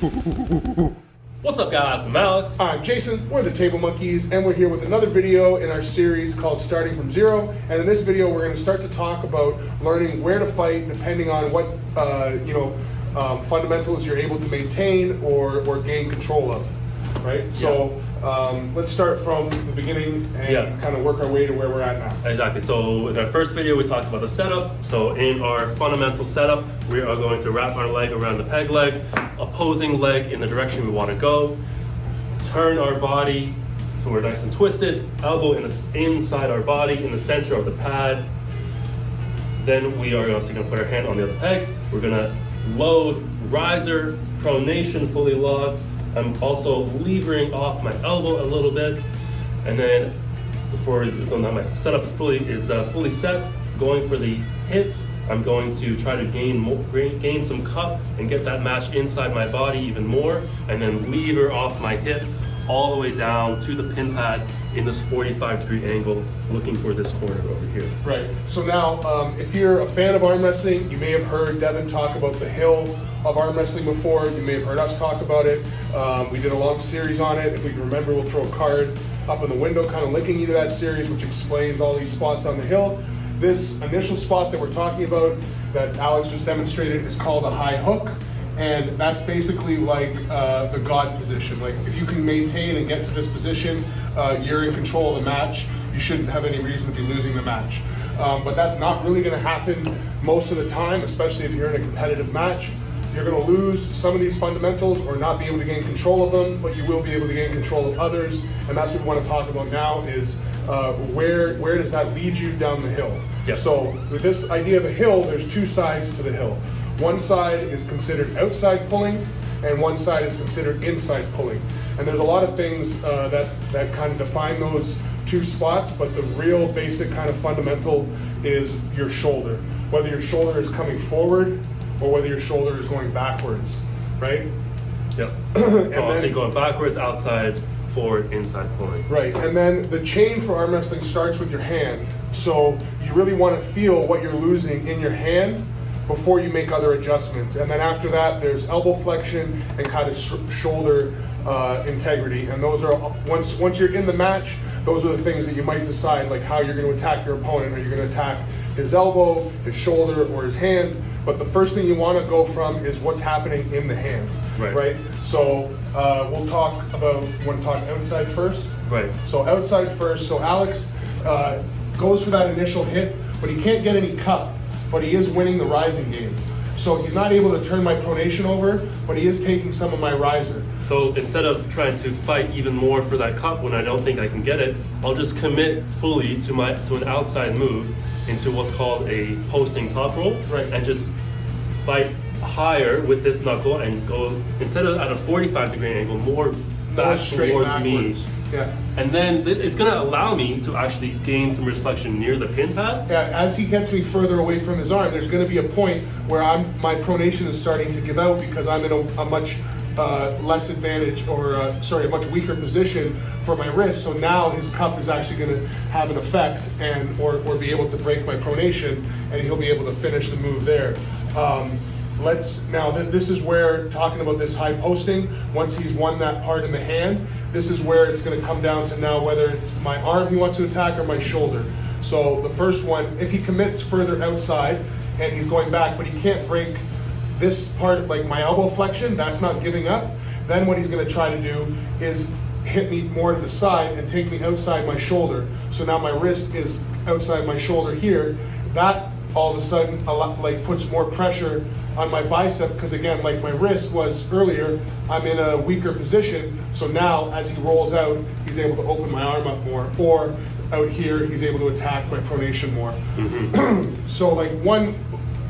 What's up, guys? I'm Alex. I'm Jason. We're the Table Monkeys, and we're here with another video in our series called Starting From Zero. And in this video, we're going to start to talk about learning where to fight depending on what fundamentals you're able to maintain or gain control of. Right? So let's start from the beginning and kind of work our way to where we're at now. Exactly. So in our first video, we talked about the setup. So in our fundamental setup, we are going to wrap our leg around the peg leg, opposing leg in the direction we want to go, turn our body so we're nice and twisted, elbow inside our body in the center of the pad. Then we are also going to put our hand on the other peg. We're going to load riser, pronation fully locked. I'm also levering off my elbow a little bit, and then so now my setup is fully set. Going for the hits, I'm going to try to gain some cup and get that match inside my body even more, and then lever off my hip all the way down to the pin pad in this 45-degree angle, looking for this corner over here. Right. So now, if you're a fan of arm wrestling, you may have heard Devin talk about the hill of arm wrestling before. You may have heard us talk about it. We did a long series on it. If we can remember, we'll throw a card up in the window kind of linking you to that series, which explains all these spots on the hill. This initial spot that we're talking about that Alex just demonstrated is called a high hook. And that's basically like the God position. Like if you can maintain and get to this position, you're in control of the match. You shouldn't have any reason to be losing the match. But that's not really gonna happen most of the time, especially if you're in a competitive match. You're gonna lose some of these fundamentals or not be able to gain control of them, but you will be able to gain control of others. And that's what we wanna talk about now is where does that lead you down the hill? Yep. So with this idea of a hill, there's two sides to the hill. One side is considered outside pulling, and one side is considered inside pulling. And there's a lot of things that kind of define those two spots, but the real basic kind of fundamental is your shoulder. Whether your shoulder is coming forward or whether your shoulder is going backwards, right? Yep. So I'll say going backwards, outside, forward, inside pulling. Right, and then the chain for arm wrestling starts with your hand. So you really want to feel what you're losing in your hand before you make other adjustments. And then after that, there's elbow flexion and kind of shoulder integrity. And those are, once you're in the match, those are the things that you might decide, like how you're going to attack your opponent. Are you going to attack his elbow, his shoulder, or his hand? But the first thing you want to go from is what's happening in the hand, right? So we'll talk about, you want to talk outside first? Right. So outside first, so Alex goes for that initial hit, but he can't get any cup. But he is winning the rising game. So he's not able to turn my pronation over, but he is taking some of my riser. So instead of trying to fight even more for that cup when I don't think I can get it, I'll just commit fully to an outside move into what's called a posting top roll, and just fight higher with this knuckle and go, instead of at a 45-degree angle, more back towards me. Yeah. And then it's going to allow me to actually gain some reflection near the pin pad. Yeah, as he gets me further away from his arm, there's going to be a point where my pronation is starting to give out because I'm in a much less advantage, or a much weaker position for my wrist. So now his cup is actually going to have an effect or be able to break my pronation, and he'll be able to finish the move there. This is where, talking about this high posting, once he's won that part in the hand, this is where it's going to come down to now whether it's my arm he wants to attack or my shoulder. So the first one, if he commits further outside and he's going back, but he can't break this part, like my elbow flexion, that's not giving up, then what he's going to try to do is hit me more to the side and take me outside my shoulder. So now my wrist is outside my shoulder here. That all of a sudden puts more pressure on my bicep, because again, like my wrist was earlier, I'm in a weaker position. So now as he rolls out, he's able to open my arm up more, or out here, he's able to attack my pronation more. Mm-hmm. So like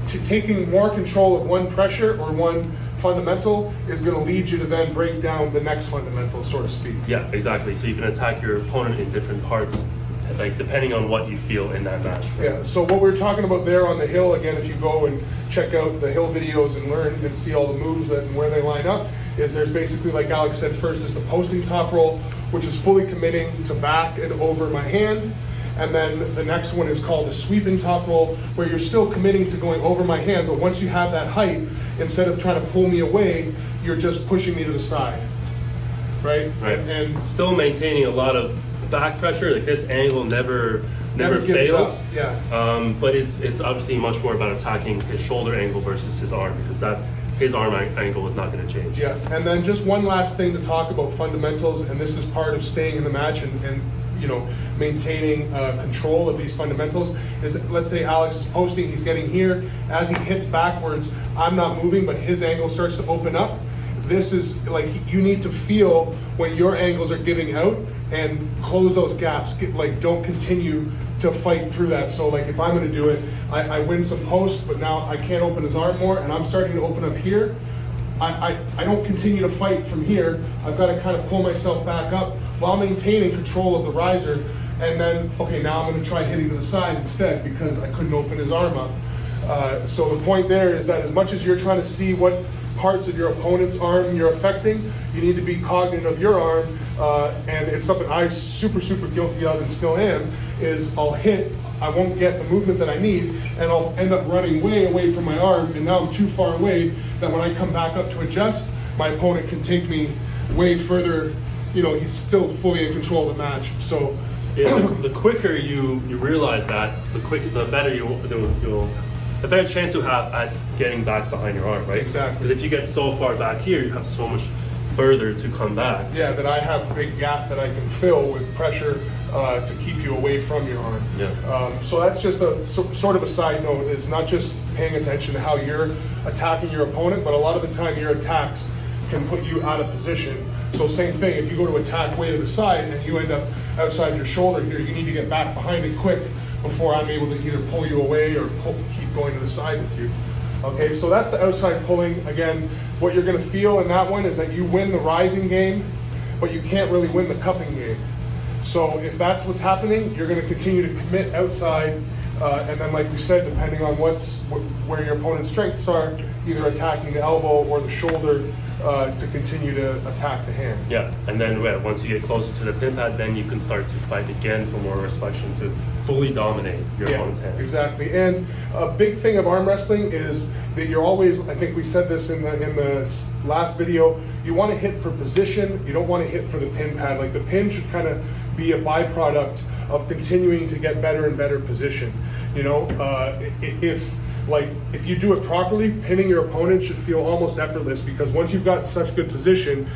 taking more control of one pressure or one fundamental is going to lead you to then break down the next fundamental, so to speak. Yeah, exactly. So you can attack your opponent in different parts, like depending on what you feel in that match. Yeah, so what we're talking about there on the hill, again, if you go and check out the hill videos and learn and see all the moves and where they line up, is there's basically, like Alex said, first is the posting top roll, which is fully committing to back and over my hand. And then the next one is called a sweeping top roll, where you're still committing to going over my hand, but once you have that height, instead of trying to pull me away, you're just pushing me to the side, right? Right. And still maintaining a lot of back pressure. Like this angle never gives fails. up. Yeah. But it's obviously much more about attacking his shoulder angle versus his arm, because that's his arm angle is not going to change. Yeah. And then just one last thing to talk about fundamentals, and this is part of staying in the match and you know, maintaining control of these fundamentals, is let's say Alex is posting, he's getting here, as he hits backwards, I'm not moving, but his angle starts to open up. This is like, you need to feel when your angles are giving out and close those gaps. Like, don't continue to fight through that. So like, if I'm gonna do it, I win some post, but now I can't open his arm more, and I'm starting to open up here. I don't continue to fight from here. I've got to kind of pull myself back up while maintaining control of the riser. And then, okay, now I'm going to try hitting to the side instead because I couldn't open his arm up. So the point there is that as much as you're trying to see what parts of your opponent's arm you're affecting, you need to be cognizant of your arm. And it's something I super guilty of and still am, is I'll hit, I won't get the movement that I need, and I'll end up running way away from my arm, and now I'm too far away that when I come back up to adjust, my opponent can take me way further. You know, he's still fully in control of the match. So yeah, the quicker you realize that, the better the better chance you have at getting back behind your arm, right? Exactly. Because if you get so far back here, you have so much further to come back. Yeah, that I have a big gap that I can fill with pressure to keep you away from your arm. Yeah. So that's just a sort of a side note. It's not just paying attention to how you're attacking your opponent, but a lot of the time your attacks can put you out of position. So same thing, if you go to attack way to the side and you end up outside your shoulder here, you need to get back behind it quick before I'm able to either pull you away or keep going to the side with you. Okay, so that's the outside pulling. Again, what you're going to feel in that one is that you win the rising game, but you can't really win the cupping game. So if that's what's happening, you're going to continue to commit outside, and then like we said, depending on where your opponent's strengths are, either attacking the elbow or the shoulder to continue to attack the hand. Yeah, and then once you get closer to the pin pad, then you can start to fight again for more reflection to fully dominate your opponent's hand. Exactly. And a big thing of arm wrestling is that you're always, I think we said this in the last video, you want to hit for position, you don't want to hit for the pin pad. Like the pin should kind of be a byproduct of continuing to get better and better position. You know, if you do it properly, pinning your opponent should feel almost effortless, because once you've got such good position,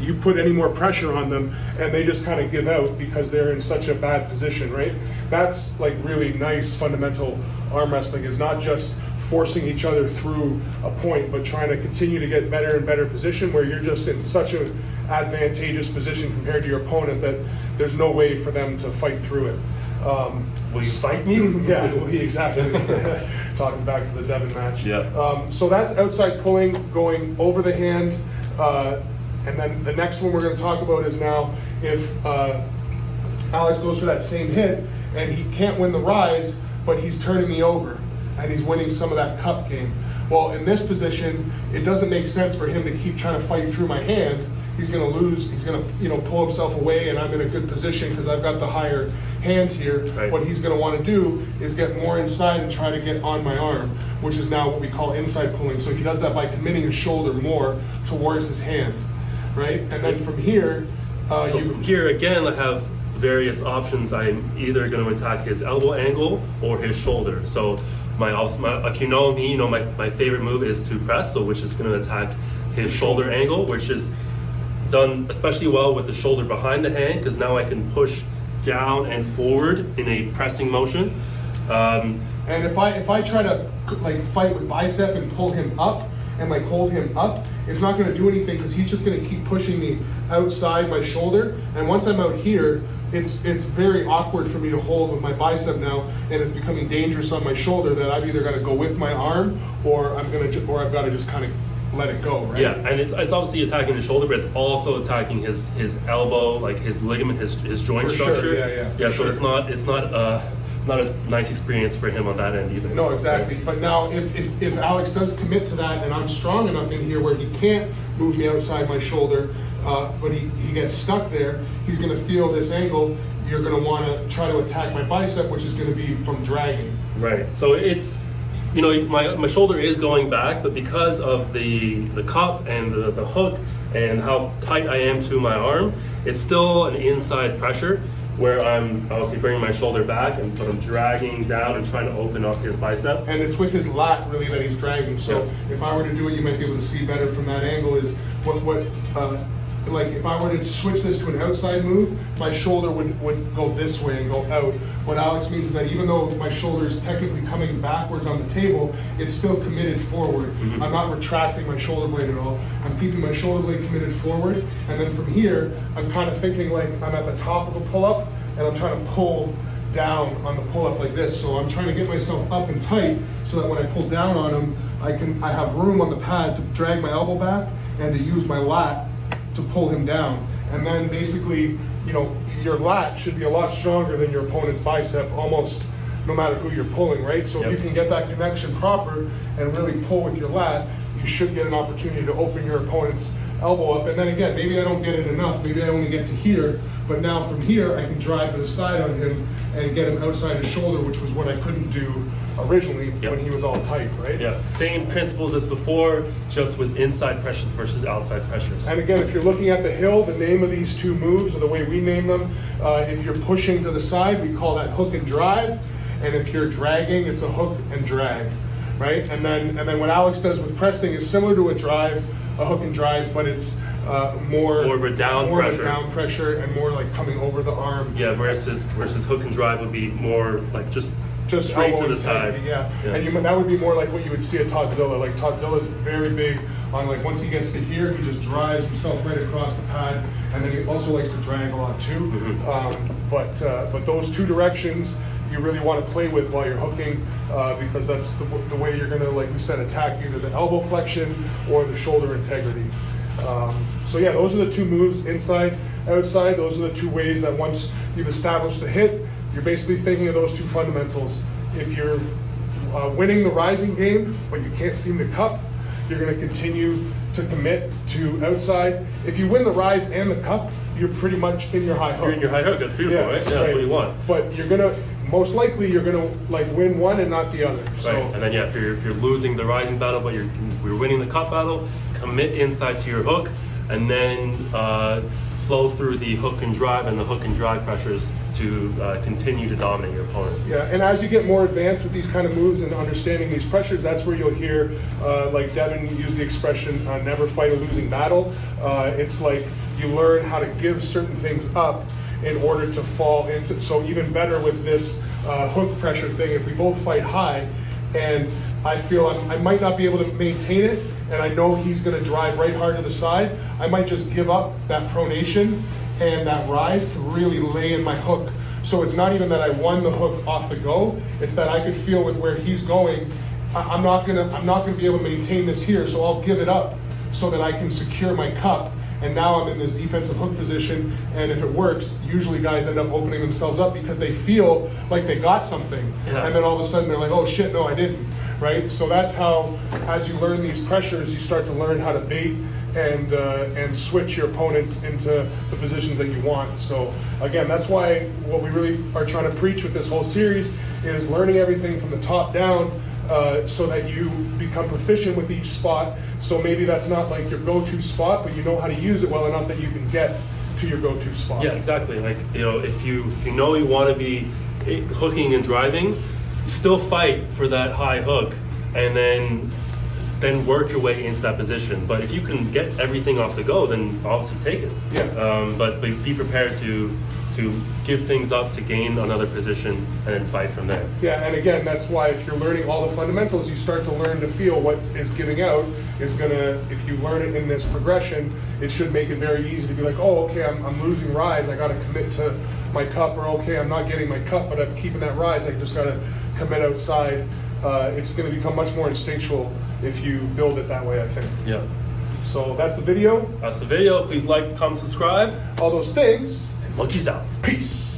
you put any more pressure on them and they just kind of give out because they're in such a bad position, right? That's like really nice fundamental arm wrestling, is not just forcing each other through a point, but trying to continue to get better and better position where you're just in such an advantageous position compared to your opponent that there's no way for them to fight through it. Will you fight me? Yeah, well, exactly. Talking back to the Devon match. Yeah. So that's outside pulling, going over the hand. And then the next one we're going to talk about is now if Alex goes for that same hit and he can't win the rise, but he's turning me over and he's winning some of that cup game. Well, in this position, it doesn't make sense for him to keep trying to fight through my hand. He's going to lose. He's going to, pull himself away, and I'm in a good position because I've got the higher hand here. Right. What he's going to want to do is get more inside and try to get on my arm, which is now what we call inside pulling. So he does that by committing his shoulder more towards his hand, right? And then from here, from here again, I have various options. I'm either going to attack his elbow angle or his shoulder. So if you know me, my favorite move is to press, so which is going to attack his shoulder angle, which is done especially well with the shoulder behind the hand, because now I can push down and forward in a pressing motion. And if I try to fight with bicep and pull him up and hold him up, it's not going to do anything because he's just going to keep pushing me outside my shoulder. And once I'm out here, it's very awkward for me to hold with my bicep now, and it's becoming dangerous on my shoulder that I've either got to go with my arm or I've got to just kind of let it go, right? Yeah, and it's obviously attacking the shoulder, but it's also attacking his elbow, like his ligament, his joint For structure. Sure. Yeah. So sure. it's not a nice experience for him on that end either. No, exactly. Right? But now if Alex does commit to that, and I'm strong enough in here where he can't move me outside my shoulder, but he gets stuck there, he's going to feel this angle. you're going to want to try to attack my bicep, which is going to be from dragging. Right. So it's, you know, my shoulder is going back, but because of the cup and the hook and how tight I am to my arm, it's still an inside pressure where I'm obviously bringing my shoulder back, but I'm dragging down and trying to open up his bicep. And it's with his lat really that he's dragging. So if I were to do it, you might be able to see better from that angle is like if I were to switch this to an outside move, my shoulder would go this way and go out. What Alex means is that even though my shoulder is technically coming backwards on the table, it's still committed forward. Mm-hmm. I'm not retracting my shoulder blade at all. I'm keeping my shoulder blade committed forward. And then from here, I'm kind of thinking like I'm at the top of a pull-up and I'm trying to pull down on the pull-up like this. So I'm trying to get myself up and tight so that when I pull down on him, I have room on the pad to drag my elbow back and to use my lat to pull him down. And then basically, you know, your lat should be a lot stronger than your opponent's bicep, almost no matter who you're pulling, right? So if you can get that connection proper and really pull with your lat, you should get an opportunity to open your opponent's elbow up. And then again, maybe I don't get it enough, maybe I only get to here, but now from here I can drive to the side on him and get him outside his shoulder, which was what I couldn't do originally when he was all tight, right? Yeah, same principles as before, just with inside pressures versus outside pressures. And again, if you're looking at the hill, the name of these two moves, or the way we name them, if you're pushing to the side, we call that hook and drive. And if you're dragging, it's a hook and drag, right? And then what Alex does with pressing is similar to a drive, a hook and drive, but it's more of a down pressure and more like coming over the arm. Yeah, versus hook and drive would be more like just straight to the side. Yeah. And that would be more like what you would see at Toddzilla. Like Toddzilla's very big on like once he gets to here, he just drives himself right across the pad, and then he also likes to drag a lot too. Mm-hmm. But those two directions you really want to play with while you're hooking, because that's the way you're going to, like we said, attack either the elbow flexion or the shoulder integrity. So yeah, those are the two moves, inside, outside. Those are the two ways that once you've established the hit, you're basically thinking of those two fundamentals. If you're winning the rising game, but you can't seem to cup, you're going to continue to commit to outside. If you win the rise and the cup, you're pretty much in your high hook. You're in your high hook. That's beautiful, right? Yeah, that's what you want. But you're gonna most likely like win one and not the other. So. Right. And then if you're losing the rising battle, but you're winning the cup battle, commit inside to your hook, and then flow through the hook and drive and the hook and drive pressures to continue to dominate your opponent. Yeah, and as you get more advanced with these kind of moves and understanding these pressures, that's where you'll hear, like Devin use the expression, never fight a losing battle. It's like you learn how to give certain things up in order to fall into, so even better with this hook pressure thing, if we both fight high, and I feel I might not be able to maintain it, and I know he's going to drive right hard to the side, I might just give up that pronation and that rise to really lay in my hook. So it's not even that I won the hook off the go, it's that I could feel with where he's going, I'm not gonna be able to maintain this here, so I'll give it up so that I can secure my cup. And now I'm in this defensive hook position, and if it works, usually guys end up opening themselves up because they feel like they got something, and then all of a sudden they're like, oh shit, no, I didn't, right? So that's how, as you learn these pressures, you start to learn how to bait and switch your opponents into the positions that you want. So again, that's why what we really are trying to preach with this whole series is learning everything from the top down, so that you become proficient with each spot. So maybe that's not like your go-to spot, but you know how to use it well enough that you can get to your go-to spot. Yeah, exactly. Like, you know, if you know you want to be hooking and driving, still fight for that high hook, and then work your way into that position. But if you can get everything off the go, then obviously take it. Yeah. But be prepared to give things up to gain another position and then fight from there. Yeah, and again, that's why if you're learning all the fundamentals, you start to learn to feel what is giving out is gonna, if you learn it in this progression, it should make it very easy to be like, oh, okay, I'm losing rise, I gotta commit to my cup, or okay, I'm not getting my cup, but I'm keeping that rise, I just gotta commit outside. It's gonna become much more instinctual if you build it that way, I think. Yeah. So that's the video. That's the video. Please like, comment, subscribe. All those things. Monkeys out. Peace.